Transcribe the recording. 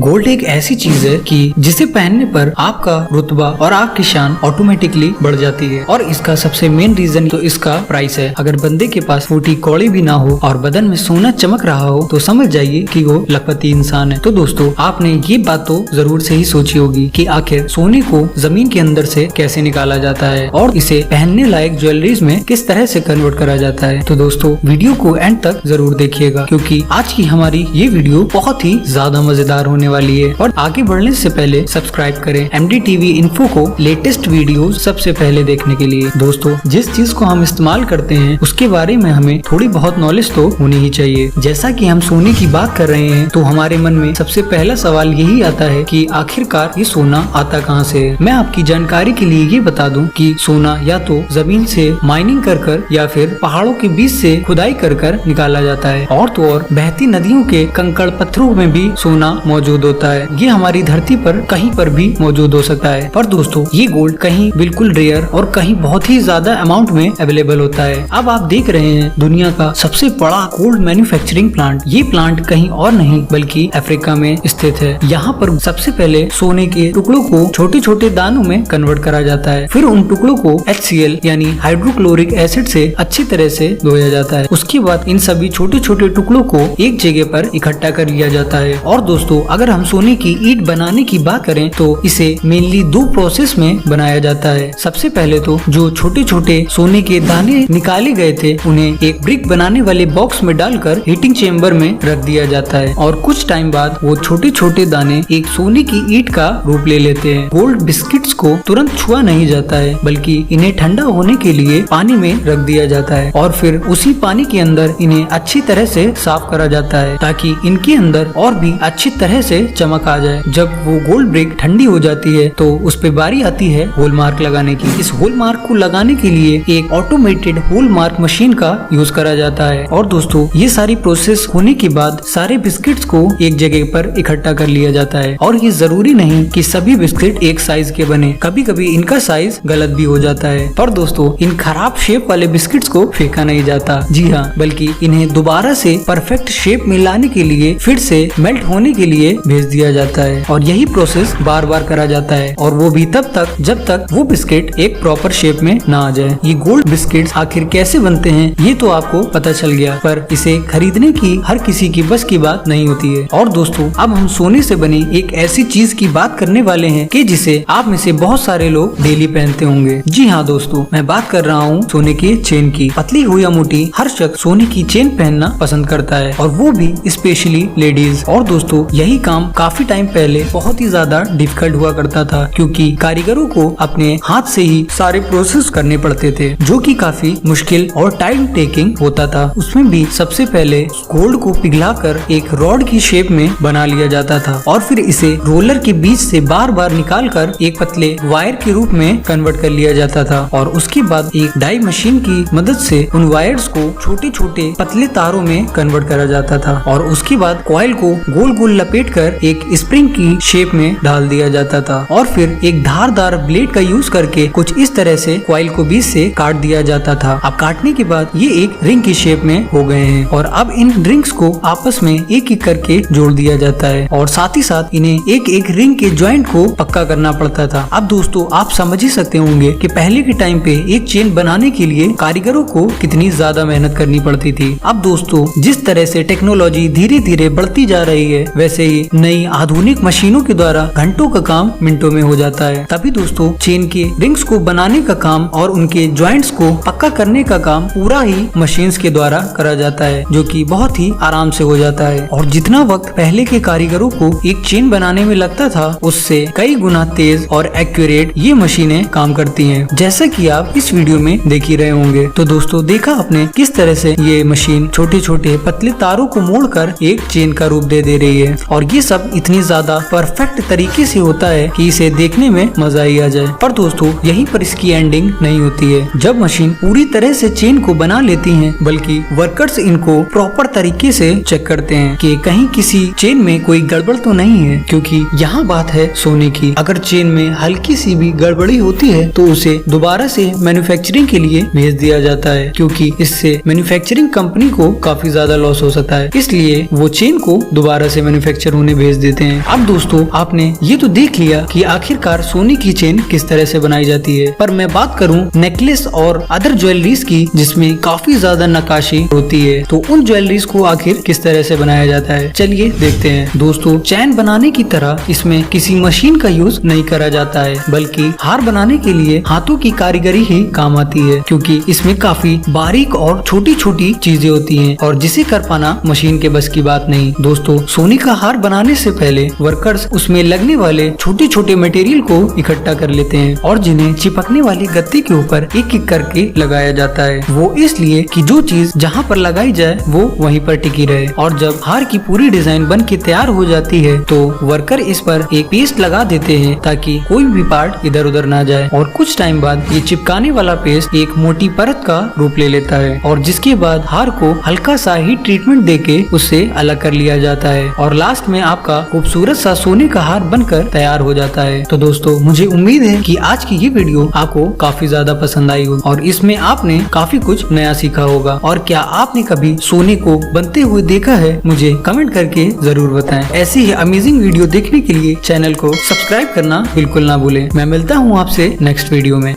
Gold एक ऐसी चीज है कि जिसे पहनने पर आपका रुतबा और आपकी शान ऑटोमेटिकली बढ़ जाती है और इसका सबसे मेन रीजन तो इसका प्राइस है। अगर बंदे के पास फूटी कौड़ी भी ना हो और बदन में सोना चमक रहा हो तो समझ जाइए कि वो लखपति इंसान है। तो दोस्तों, आपने ये बात तो जरूर से ही सोची होगी कि आखिर सोने को जमीन के अंदर से कैसे निकाला जाता है और इसे पहनने लायक ज्वेलरीज में किस तरह से कन्वर्ट करा जाता है। तो दोस्तों, वीडियो को एंड तक जरूर देखिएगा क्योंकि आज की हमारी ये वीडियो बहुत ही ज्यादा मजेदार होने वाली है। और आगे बढ़ने से पहले सब्सक्राइब करें MDTV इन्फो को लेटेस्ट वीडियो सबसे पहले देखने के लिए। दोस्तों, जिस चीज को हम इस्तेमाल करते हैं उसके बारे में हमें थोड़ी बहुत नॉलेज तो होनी ही चाहिए। जैसा कि हम सोने की बात कर रहे हैं तो हमारे मन में सबसे पहला सवाल यही आता है कि आखिरकार ये सोना आता कहाँ से है। मैं आपकी जानकारी के लिए ये बता दूं कि सोना या तो जमीन से माइनिंग कर या फिर पहाड़ों के बीच से खुदाई कर निकाला जाता है और तो और बहती नदियों के कंकड़ पत्थरों में भी सोना मौजूद होता है। ये हमारी धरती पर कहीं पर भी मौजूद हो सकता है। पर दोस्तों, ये गोल्ड कहीं बिल्कुल रेयर और कहीं बहुत ही ज्यादा अमाउंट में अवेलेबल होता है। अब आप देख रहे हैं दुनिया का सबसे बड़ा गोल्ड मैन्युफैक्चरिंग प्लांट। ये प्लांट कहीं और नहीं बल्कि अफ्रीका में स्थित है। यहाँ पर सबसे पहले सोने के टुकड़ों को छोटे छोटे दानों में कन्वर्ट करा जाता है। फिर उन टुकड़ों को HCl यानी हाइड्रोक्लोरिक एसिड से अच्छी तरह से धोया जाता है। उसके बाद इन सभी छोटे छोटे टुकड़ों को एक जगह पर इकट्ठा कर लिया जाता है। और दोस्तों, अगर हम सोने की ईंट बनाने की बात करें तो इसे मेनली दो प्रोसेस में बनाया जाता है। सबसे पहले तो जो छोटे छोटे सोने के दाने निकाले गए थे उन्हें एक ब्रिक बनाने वाले बॉक्स में डालकर हीटिंग चेम्बर में रख दिया जाता है और कुछ टाइम बाद वो छोटे छोटे दाने एक सोने की ईंट का रूप ले लेते हैं। गोल्ड बिस्किट्स को तुरंत छुआ नहीं जाता है बल्कि इन्हें ठंडा होने के लिए पानी में रख दिया जाता है और फिर उसी पानी के अंदर इन्हें अच्छी तरह से साफ करा जाता है ताकि इनके अंदर और भी अच्छी तरह से चमक आ जाए। जब वो गोल्ड ब्रिक ठंडी हो जाती है तो उस पे बारी आती है होल मार्क लगाने की। इस होल मार्क को लगाने के लिए एक ऑटोमेटेड होल मार्क मशीन का यूज करा जाता है। और दोस्तों, ये सारी प्रोसेस होने के बाद सारे बिस्किट्स को एक जगह पर इकट्ठा कर लिया जाता है। और ये जरूरी नहीं कि सभी बिस्किट एक साइज के बने, कभी कभी इनका साइज गलत भी हो जाता है। पर दोस्तों, इन खराब शेप वाले बिस्किट्स को फेंका नहीं जाता, जी हाँ, बल्कि इन्हें दोबारा से परफेक्ट शेप में लाने के लिए फिर से मेल्ट होने के लिए भेज दिया जाता है। और यही प्रोसेस बार बार करा जाता है और वो भी तब तक जब तक वो बिस्किट एक प्रॉपर शेप में ना आ जाए। ये गोल्ड बिस्किट्स आखिर कैसे बनते हैं ये तो आपको पता चल गया, पर इसे खरीदने की हर किसी की बस की बात नहीं होती है। और दोस्तों, अब हम सोने से बनी एक ऐसी चीज की बात करने वाले हैं कि जिसे आप में से बहुत सारे लोग डेली पहनते होंगे। जी हाँ दोस्तों, मैं बात कर रहा हूँ सोने के चेन की। पतली हो या मोटी, हर शख्स सोने की चेन पहनना पसंद करता है और वो भी स्पेशली लेडीज। और दोस्तों, यही काम काफी टाइम पहले बहुत ही ज्यादा डिफिकल्ट हुआ करता था क्योंकि कारीगरों को अपने हाथ से ही सारे प्रोसेस करने पड़ते थे जो कि काफी मुश्किल और टाइम टेकिंग होता था। उसमें भी सबसे पहले गोल्ड को पिघलाकर एक रॉड की शेप में बना लिया जाता था और फिर इसे रोलर के बीच से बार बार निकालकर एक पतले वायर के रूप में कन्वर्ट कर लिया जाता था। और उसके बाद एक डाई मशीन की मदद से उन वायर्स को छोटे छोटे पतले तारों में कन्वर्ट करा जाता था और उसके बाद कॉइल को गोल गोल लपेट कर एक स्प्रिंग की शेप में डाल दिया जाता था और फिर एक धारदार ब्लेड का यूज करके कुछ इस तरह से कॉइल को बीच से काट दिया जाता था। अब काटने के बाद ये एक रिंग की शेप में हो गए हैं और अब इन रिंग्स को आपस में एक एक करके जोड़ दिया जाता है और साथ ही साथ इन्हें एक एक रिंग के जॉइंट को पक्का करना पड़ता था। अब दोस्तों, आप समझ ही सकते होंगे कि पहले के टाइम पे एक चेन बनाने के लिए कारीगरों को कितनी ज्यादा मेहनत करनी पड़ती थी। अब दोस्तों, जिस तरह से टेक्नोलॉजी धीरे धीरे बढ़ती जा रही है वैसे ही नई आधुनिक मशीनों के द्वारा घंटों का काम मिनटों में हो जाता है। तभी दोस्तों, चेन के रिंग्स को बनाने का काम और उनके जॉइंट्स को पक्का करने का काम पूरा ही मशीन्स के द्वारा करा जाता है जो कि बहुत ही आराम से हो जाता है। और जितना वक्त पहले के कारीगरों को एक चेन बनाने में लगता था उससे कई गुना तेज और एक्यूरेट ये मशीनें काम करती हैं, जैसा कि आप इस वीडियो में देख ही रहे होंगे। तो दोस्तों, देखा आपने किस तरह से ये मशीन छोटे छोटे पतले तारों को मोड़कर एक चेन का रूप दे रही है और ये सब इतनी ज्यादा परफेक्ट तरीके से होता है कि इसे देखने में मजा ही आ जाए। पर दोस्तों, यहीं पर इसकी एंडिंग नहीं होती है। जब मशीन पूरी तरह से चेन को बना लेती है बल्कि वर्कर्स इनको प्रॉपर तरीके से चेक करते हैं कि कहीं किसी चेन में कोई गड़बड़ तो नहीं है, क्योंकि यहाँ बात है सोने की। अगर चेन में हल्की सी भी गड़बड़ी होती है तो उसे दोबारा से मैन्युफैक्चरिंग के लिए भेज दिया जाता है क्योंकि इससे मैन्युफैक्चरिंग कंपनी को काफी ज्यादा लॉस हो सकता है। इसलिए वो चेन को दोबारा से मैन्युफैक्चर होने में भेज देते हैं। अब दोस्तों आपने ये तो देख लिया कि आखिरकार सोने की चेन किस तरह से बनाई जाती है, पर मैं बात करूं नेकलेस और अदर ज्वेलरीज की जिसमें काफी ज्यादा नक्काशी होती है, तो उन ज्वेलरीज को आखिर किस तरह से बनाया जाता है, चलिए देखते हैं। दोस्तों चैन बनाने की तरह इसमें किसी मशीन का यूज नहीं करा जाता है, बल्कि हार बनाने के लिए हाथों की कारीगरी ही काम आती है, क्योंकि इसमें काफी बारीक और छोटी छोटी चीजें होती हैं और जिसे कर पाना मशीन के बस की बात नहीं। दोस्तों सोने का हार बनाने से पहले वर्कर्स उसमें लगने वाले छोटे छोटे मटेरियल को इकट्ठा कर लेते हैं और जिन्हें चिपकने वाली गत्ते के ऊपर एक एक करके लगाया जाता है। वो इसलिए कि जो चीज जहाँ पर लगाई जाए वो वहीं पर टिकी रहे। और जब हार की पूरी डिजाइन बन के तैयार हो जाती है तो वर्कर इस पर एक पेस्ट लगा देते हैं ताकि कोई भी पार्ट इधर उधर ना जाए। और कुछ टाइम बाद ये चिपकाने वाला पेस्ट एक मोटी परत का रूप ले लेता है और जिसके बाद हार को हल्का सा ही ट्रीटमेंट देके उससे अलग कर लिया जाता है और लास्ट में आपका खूबसूरत सा सोने का हार बनकर तैयार हो जाता है। तो दोस्तों मुझे उम्मीद है कि आज की ये वीडियो आपको काफी ज्यादा पसंद आई होगी और इसमें आपने काफी कुछ नया सीखा होगा। और क्या आपने कभी सोने को बनते हुए देखा है, मुझे कमेंट करके जरूर बताएं। ऐसी ही अमेजिंग वीडियो देखने के लिए चैनल को सब्सक्राइब करना बिल्कुल ना भूलें। मैं मिलता हूँ आपसे नेक्स्ट वीडियो में।